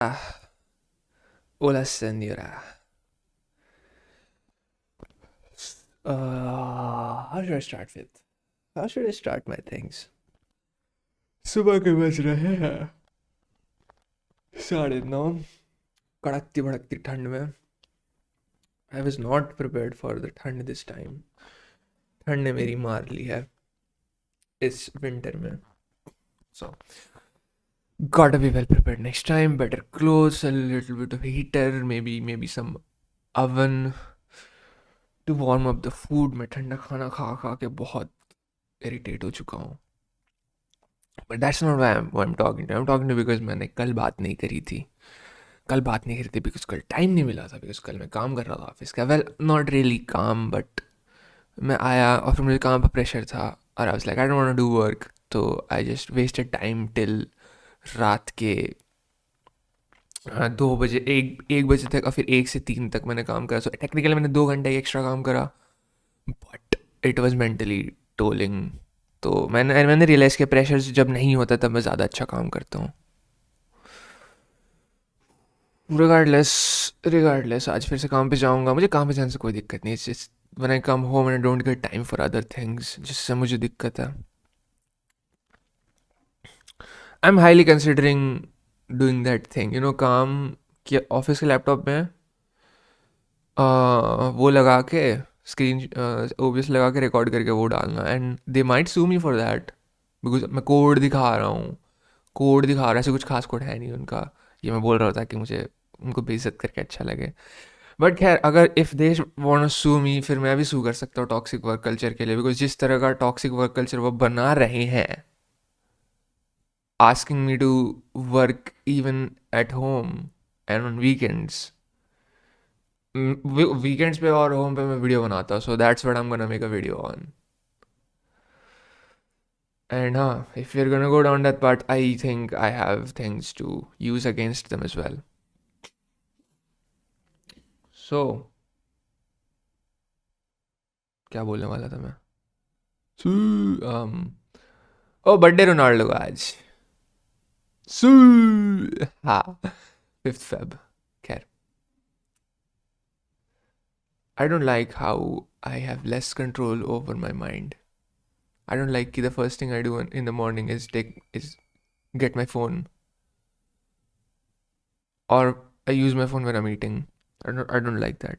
Hola, senora. How should I start with? How should I start my things? सुबह के बज रहे हैं 9:30. कड़कती भड़कती ठंड में. I was not prepared for the ठंड this time. ठंड ने मेरी मार ली है इस विंटर में. So, gotta be well prepared next time. Better clothes, a little bit of heater, maybe some oven to warm up the food. मैं ठंडा खाना खा खा के बहुत इरिटेट हो चुका हूँ. But that's not why I'm talking to. I'm talking to because मैंने कल बात नहीं करी थी. कल बात नहीं करी थी बिकॉज कल टाइम नहीं मिला था. बिकॉज कल मैं काम कर रहा था ऑफिस का. वेल, नॉट रियली काम, बट मैं आया और फिर मुझे काम पर प्रेशर था. और I was like I don't want to do work. तो I just wasted time till रात के 2 बजे, एक बजे तक. और फिर 1 से 3 तक मैंने काम करा. सो टेक्निकली मैंने 2 घंटे एक्स्ट्रा काम करा, but it was mentally tolling. तो मैंने रियलाइज़ किया प्रेशर जब नहीं होता तब मैं ज़्यादा अच्छा काम करता हूँ. रिगार्डलेस आज फिर से काम पे जाऊँगा. मुझे काम पे जाने से कोई दिक्कत नहीं. It's just when I come home and I don't get time for other things, जिससे मुझे दिक्कत है. I am highly considering doing that thing, काम कि ऑफिस के लैपटॉप में वो लगा के स्क्रीन ओबीएस लगा के रिकॉर्ड करके वो डालना. And they might sue me for that because मैं कोड दिखा रहा हूँ. कोड दिखा रहा है, ऐसे कुछ खास कोड है नहीं उनका. ये मैं बोल रहा था कि मुझे उनको बेइज्जत करके अच्छा लगे. बट खैर, अगर इफ़ दे वांट टू सू मी, फिर मैं भी सू कर सकता हूँ टॉक्सिक वर्क कल्चर के लिए. बिकॉज जिस तरह का टॉक्सिक वर्क कल्चर वो बना रहे हैं, asking me to work even at home and on weekends. Weekends पे और होम पे मैं वीडियो बनाता हूँ. So that's what I am gonna make a video on. And हाँ, if we are gonna go down that part, I think I have things to use against them as well. So क्या बोलने वाला था मैं? ओ, birthday Ronaldo का आज. सू हाँ, 5th Feb. खैर, आई don't like how I have less control over my mind. I don't like the first thing I do in the morning is get my phone, or I use my phone when I'm eating. I don't like that.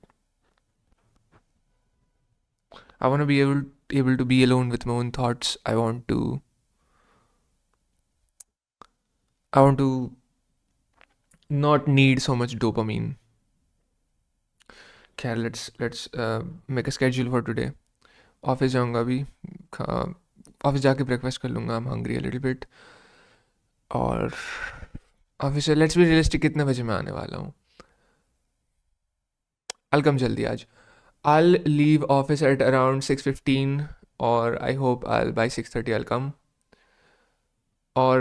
I want to be able to be alone with my own thoughts. I want to not need so much dopamine. Okay, let's make a schedule for today. Office जाऊंगा अभी. Office जाके breakfast कर लूँगा. I'm hungry a little bit. और office से let's be realistic, कितने बजे मैं आने वाला हूँ. I'll come जल्दी आज. I'll leave office at around 6:15, or I hope I'll by 6:30 I'll come. Or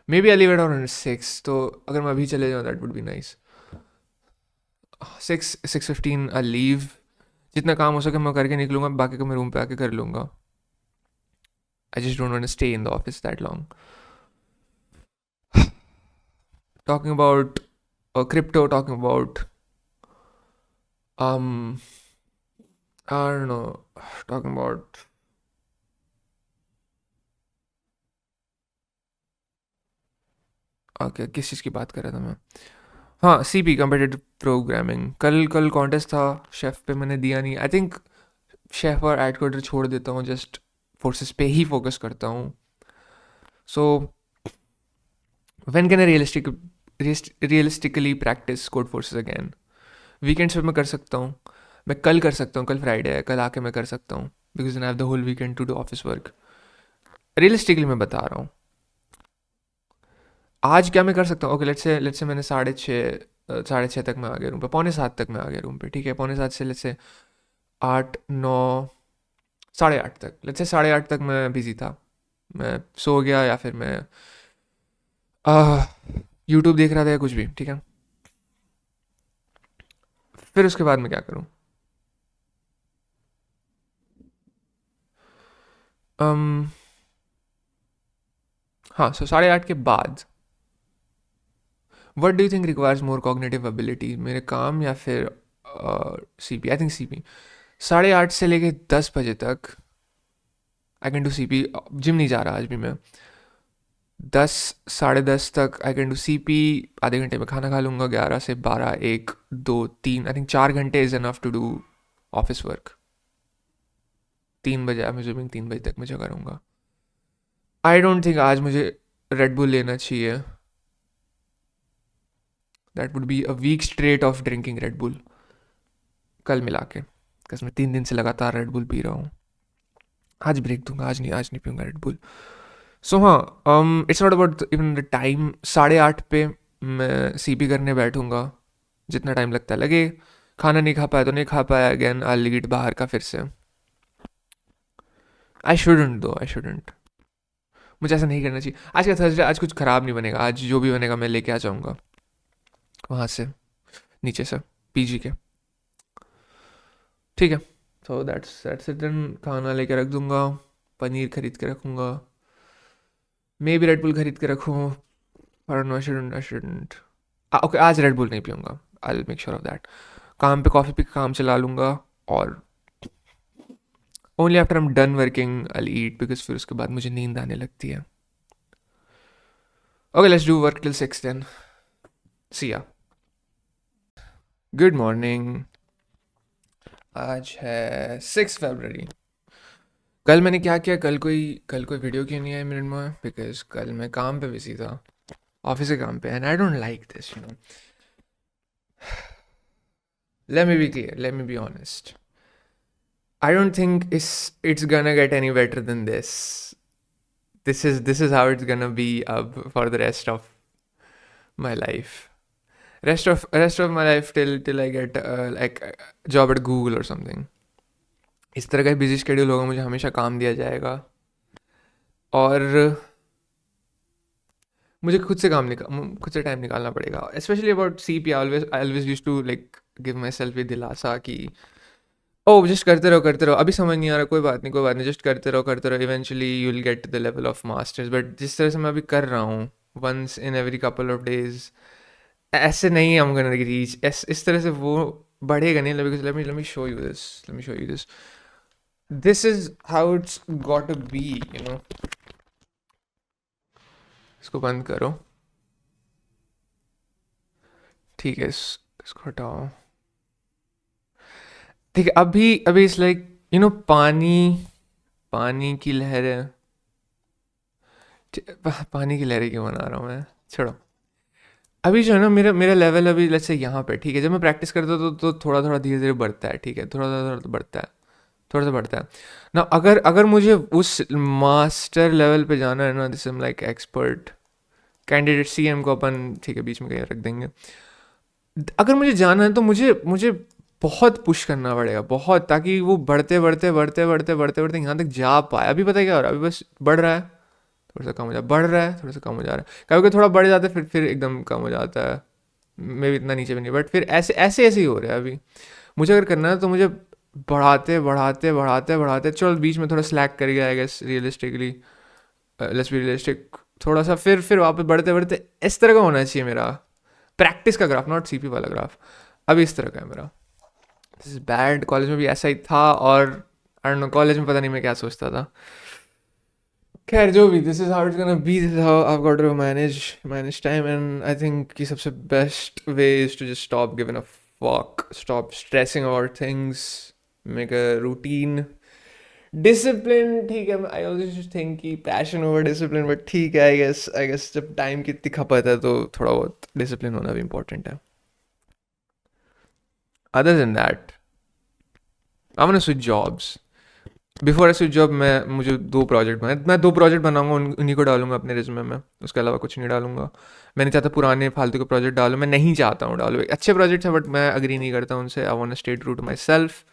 maybe I'll leave it around 6. तो अगर मैं अभी चले जाऊँ that would be nice. 6:15 I'll leave. जितना काम हो सके मैं करके निकलूँगा, बाकी का मैं रूम पे आके कर लूँगा. I just don't want to stay in the office that long. Talking about crypto, talking about um I don't know, talking about okay, किस चीज़ की बात कर रहा था मैं? हाँ, सीपी कम्पिटिटिव प्रोग्रामिंग. कल कल कॉन्टेस्ट था. शेफ़ पे मैंने दिया नहीं. आई थिंक शेफ़ और एड कोडर छोड़ देता हूँ. जस्ट फोर्सेस पे ही फोकस करता हूँ. So when can I realistically practice code forces again? Weekends पे मैं कर सकता हूँ. मैं कल कर सकता हूँ. कल फ्राइडे है, कल आके मैं कर सकता हूँ. Because I have the whole weekend to do office work. Realistically मैं बता रहा हूँ. आज क्या मैं कर सकता हूँ? ओके, लेट्स से मैंने 6:30 तक मैं आ गया रूम पे. 6:45 तक मैं आ गया रूम पे. ठीक है, 6:45 से लेट्स से 8, 9, 8:30 तक. लेट्स से 8:30 तक मैं बिजी था. मैं सो गया या फिर मैं यूट्यूब देख रहा था या कुछ भी. ठीक है, फिर उसके बाद मैं क्या करूँ? हाँ, सो 8:30 के बाद what do you think requires more cognitive ability, मेरे काम या फिर CP? I think CP। 8:30 से लेके 10 बजे तक I can do CP। Gym नहीं जा रहा आज भी मैं। 10 10:30 तक आई कैन डू CP। आधे घंटे में खाना खा लूँगा। 11 से 12, 1, 2, 3, आई थिंक 4 घंटे is enough to do office work. 3 बजे, आई एम अज्यूमिंग 3 बजे तक मुझे करूँगा। आई डोंट थिंक आज मुझे रेड बुल लेना चाहिए। That would be a week straight of drinking red bull कल मिला के, बिकॉज मैं 3 दिन से लगातार रेड बुल पी रहा हूँ। आज ब्रेक दूंगा, आज नहीं पीऊँगा रेड बुल। सो हाँ, it's not about even the time. 8:30 पे मैं CP करने बैठूंगा, जितना टाइम लगता है लगे। खाना नहीं खा पाया तो नहीं खा पाया, अगेन आई ईट बाहर का फिर से। I shouldn't. मुझे ऐसा नहीं करना चाहिए। आज का थर्सडे, आज कुछ ख़राब नहीं बनेगा। आज जो भी बनेगा मैं लेके आ जाऊँगा वहाँ से, नीचे से, PG के। ठीक है, तो दैट्स इट देन। खाना लेके रख दूँगा, पनीर खरीद के रखूँगा, मे भी रेड बुल खरीद के रखूँ। I shouldn't. ओके, आज रेड बुल नहीं पीऊँगा। I make sure of that. काम पे कॉफ़ी पी के काम चला लूँगा, और only after I am done working I eat, because फिर उसके बाद मुझे नींद आने लगती है। Okay, let's do work till 6 then. See ya. Good morning. आज है 6 फरवरी। कल मैंने क्या किया, कल कोई वीडियो क्यों नहीं आई मेरे में, बिकॉज कल मैं काम पे बिजी था, ऑफिस के काम पे, and I don't like this, you know. Let me be clear, let me be honest. I don't think it's gonna get any better than this. This is how it's gonna be for the rest of my life. Rest of my life till I get like a job at Google or something. इस तरह का busy schedule होगा, मुझे हमेशा काम दिया जाएगा, और मुझे खुद से टाइम निकालना पड़ेगा। Specially about CP, I always use to like give myself ये दिलासा कि ओ जस्ट करते रहो, अभी समझ नहीं आ रहा, कोई बात नहीं, जस्ट करते रहो, eventually you will get the level of masters. But जिस तरह से मैं अभी कर रहा हूँ, once in every couple of days, ऐसे नहीं हम गोना रीच, इस तरह से वो बढ़ेगा नहीं। Let me show you this. This is how it's got to be, you know. इसको बंद करो, ठीक है, इसको हटाओ। ठीक है, अभी इट्स लाइक, यू नो, पानी की लहरें। पानी की लहरें क्यों बना रहा हूँ मैं, छोड़ो। अभी जो है ना, मेरा लेवल अभी लेट्स से यहाँ पे, ठीक है। जब मैं प्रैक्टिस करता हूँ तो थोड़ा थोड़ा धीरे धीरे बढ़ता है, ठीक है, थोड़ा बढ़ता है ना। अगर मुझे उस मास्टर लेवल पे जाना है ना, this like expert candidate, CM को अपन ठीक है बीच में कहीं रख देंगे। अगर मुझे जाना है तो मुझे बहुत पुश करना पड़ेगा, बहुत, ताकि वो बढ़ते यहाँ तक जा पाए। अभी पता है क्या हो रहा है, अभी बस बढ़ रहा है, थोड़ा सा कम हो जा, बढ़ रहा है, थोड़ा सा कम हो जा रहा है, कभी थोड़ा बढ़ जाता है, फिर एकदम कम हो जाता है। मे भी इतना नीचे भी नहीं, बट फिर ऐसे ही हो रहा है अभी। मुझे अगर करना है तो मुझे बढ़ाते, चलो बीच में थोड़ा स्लैक कर गया, I guess, realistically, let's be realistic, थोड़ा सा, फिर वापस बढ़ते इस तरह का होना चाहिए मेरा प्रैक्टिस का ग्राफ, नॉट CP वाला ग्राफ। अभी इस तरह का है मेरा। This is bad. कॉलेज में भी ऐसा ही था, और आई डोंट नो, कॉलेज में पता नहीं मैं क्या सोचता था। खैर जो भी, this is how it's gonna be, this is how I have got to manage time, and I think कि सबसे best way is to just stop giving a fuck, stop stressing about things, make a routine, discipline. ठीक है, I also think कि passion over discipline, but ठीक है, I guess जब time की इतनी खपत है तो थोड़ा बहुत डिसिप्लिन होना भी इम्पोर्टेंट है। Other than that, I want to switch jobs. Before I switch job, मुझे 2 प्रोजेक्ट मैं 2 प्रोजेक्ट बनाऊंगा, उन्हीं को डालूंगा अपने रिज्यूमे में, उसके अलावा कुछ नहीं डालूंगा। मैं नहीं चाहता पुराने फालतू के प्रोजेक्ट डालूं, मैं नहीं चाहता हूँ डालूँ। अच्छे प्रोजेक्ट्स हैं बट मैं अग्री नहीं करता उनसे। I want to stay true to myself,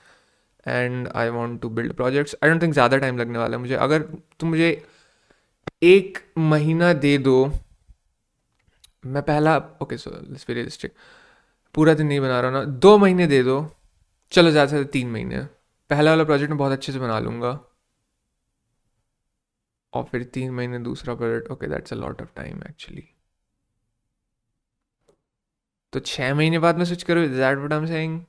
and I want to build projects. I don't think ज़्यादा टाइम लगने वाला है मुझे। अगर तुम मुझे 1 महीना दे दो, मैं पहला, okay so let's be realistic, पूरा दिन नहीं बना रहा ना, 2 महीने दे दो, चलो ज़्यादा से ज़्यादा 3 महीने, पहला वाला प्रोजेक्ट मैं बहुत अच्छे से बना लूँगा, और फिर 3 महीने दूसरा project. Okay, that's a lot of time actually. तो 6 महीने बाद मैं स्विच करूँ, that what I am saying?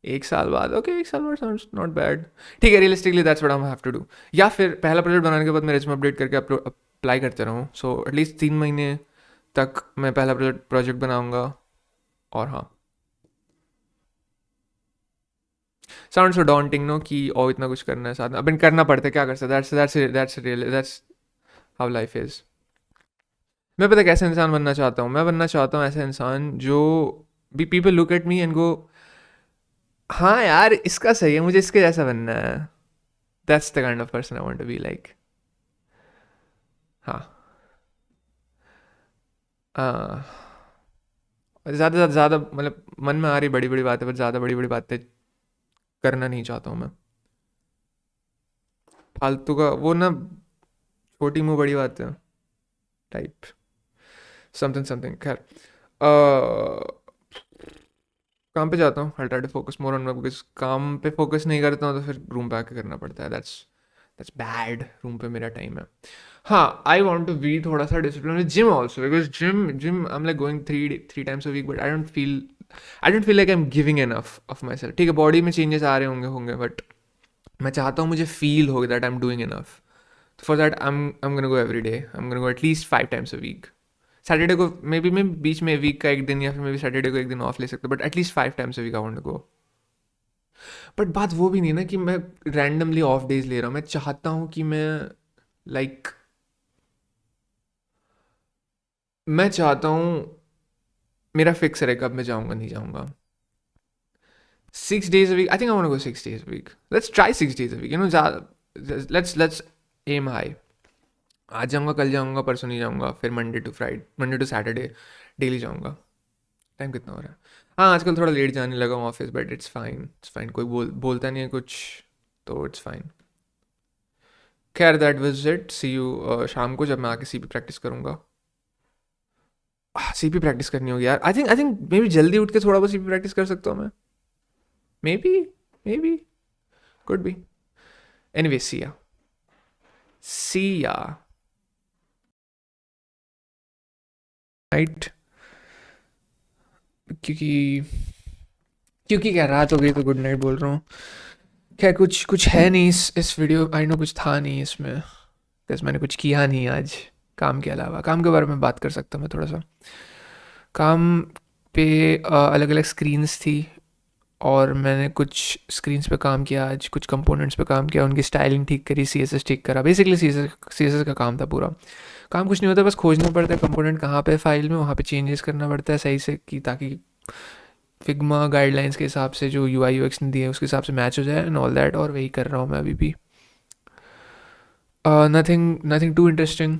1 साल बाद, ओके, 1 साल बाद साउंड्स नॉट बैड। ठीक है, realistically that's what I have to do. या फिर पहला प्रोजेक्ट बनाने के बाद मैं रेज्यूमे अपडेट करके अप्लाई करते रहूँ, सो एटलीस्ट 3 महीने तक मैं पहला प्रोजेक्ट बनाऊंगा। और हाँ, साउंड सो डॉन्टिंग नो कि ओ इतना कुछ करना है साथ में, अब करना पड़ता है, क्या कर सकते, that's real, that's how life is. मैं पता है कैसा इंसान बनना चाहता हूँ? मैं बनना चाहता हूँ ऐसा इंसान जो be people look at me and go, हाँ यार इसका सही है, मुझे इसके जैसा बनना है। That's the kind of person I want to be like. हाँ। ज़्यादा ज़्यादा मतलब मन में आ रही बड़ी बड़ी बातें, पर ज़्यादा बड़ी बड़ी बातें करना नहीं चाहता हूँ मैं। फालतू का वो ना, छोटी मुंह बड़ी बातें टाइप, समथिंग समथिंग। खैर, काम पे जाता हूँ, I try to focus more on, because काम पे फोकस नहीं करता हूँ तो फिर रूम पे आके करना पड़ता है, दैट्स बैड। रूम पे मेरा टाइम है। हाँ, आई वॉन्ट टू बी थोड़ा सा discipline with gym also, because gym I am like going three times a week, but I don't feel like I am giving enough of myself. ठीक है, body में changes आ रहे होंगे but मैं चाहता हूँ मुझे फील हो that I am doing enough. For that I am gonna go every day, I am gonna go at least 5 times a week. Saturday को मे बी मैं बीच में वीक का एक दिन या फिर मे बी सैटरडे को एक दिन ऑफ ले सकता हूँ, but at least 5 times a week I want to go. But बात वो भी नहीं ना कि मैं रैंडमली ऑफ डेज ले रहा हूँ, मैं चाहता हूँ कि लाइक मैं चाहता हूँ मेरा फिक्स रहे कब मैं जाऊँगा नहीं जाऊँगा। 6 days a week, I think I want to go 6 days a week. Let's try 6 days a week, let's aim high. आज जाऊँगा, कल जाऊँगा, परसों नहीं जाऊँगा, फिर मंडे टू सैटरडे डेली जाऊँगा। टाइम कितना हो रहा है? हाँ, आजकल थोड़ा लेट जाने लगा हूँ ऑफिस, बट इट्स फाइन, कोई बोलता नहीं है कुछ, तो इट्स फाइन। खैर, that was it, see you शाम को जब मैं आके सीपी प्रैक्टिस करूँगा। सीपी प्रैक्टिस करनी होगी यार, आई थिंक मे बी जल्दी उठ के थोड़ा बहुत सीपी प्रैक्टिस कर सकता हूँ मैं, maybe could be. Anyway, see ya night. क्योंकि क्योंकि क्या रात हो गई तो गुड नाइट बोल रहा हूँ। खैर, कुछ है नहीं इस वीडियो, आई नो कुछ था नहीं इसमें, बिकॉज मैंने कुछ किया नहीं आज काम के अलावा। काम के बारे में बात कर सकता हूँ मैं थोड़ा सा। काम पे अलग अलग स्क्रीन्स थी, और मैंने कुछ स्क्रीन्स पे काम किया आज, कुछ कंपोनेंट्स पे काम किया, उनकी स्टाइलिंग ठीक करी, सीएसएस ठीक करा। बेसिकली सीएसएस का काम था पूरा। काम कुछ नहीं होता, बस खोजना पड़ता है कंपोनेंट कहाँ पे फाइल में, वहाँ पे चेंजेस करना पड़ता है सही से, कि ताकि फिग्मा गाइडलाइंस के हिसाब से जो यूआई यूएक्स ने दिए उसके हिसाब से मैच हो जाए एंड ऑल दैट, और वही कर रहा हूँ मैं अभी भी। Nothing too interesting,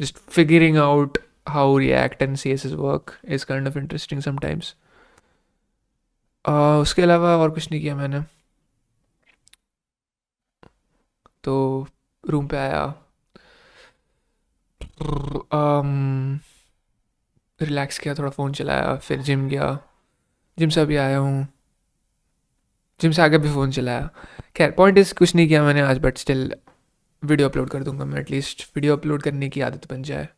just figuring out how React and CSS work is kind of interesting sometimes. उसके अलावा और कुछ नहीं किया मैंने। तो रूम पे आया, रिलैक्स किया, थोड़ा फ़ोन चलाया, फिर जिम गया, जिम से अभी आया हूँ, जिम से आगे भी फ़ोन चलाया। खैर, पॉइंट इज़ कुछ नहीं किया मैंने आज, बट स्टिल वीडियो अपलोड कर दूंगा मैं, एटलीस्ट वीडियो अपलोड करने की आदत बन जाए।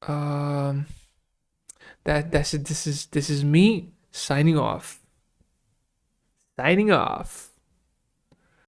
um, this is me signing off.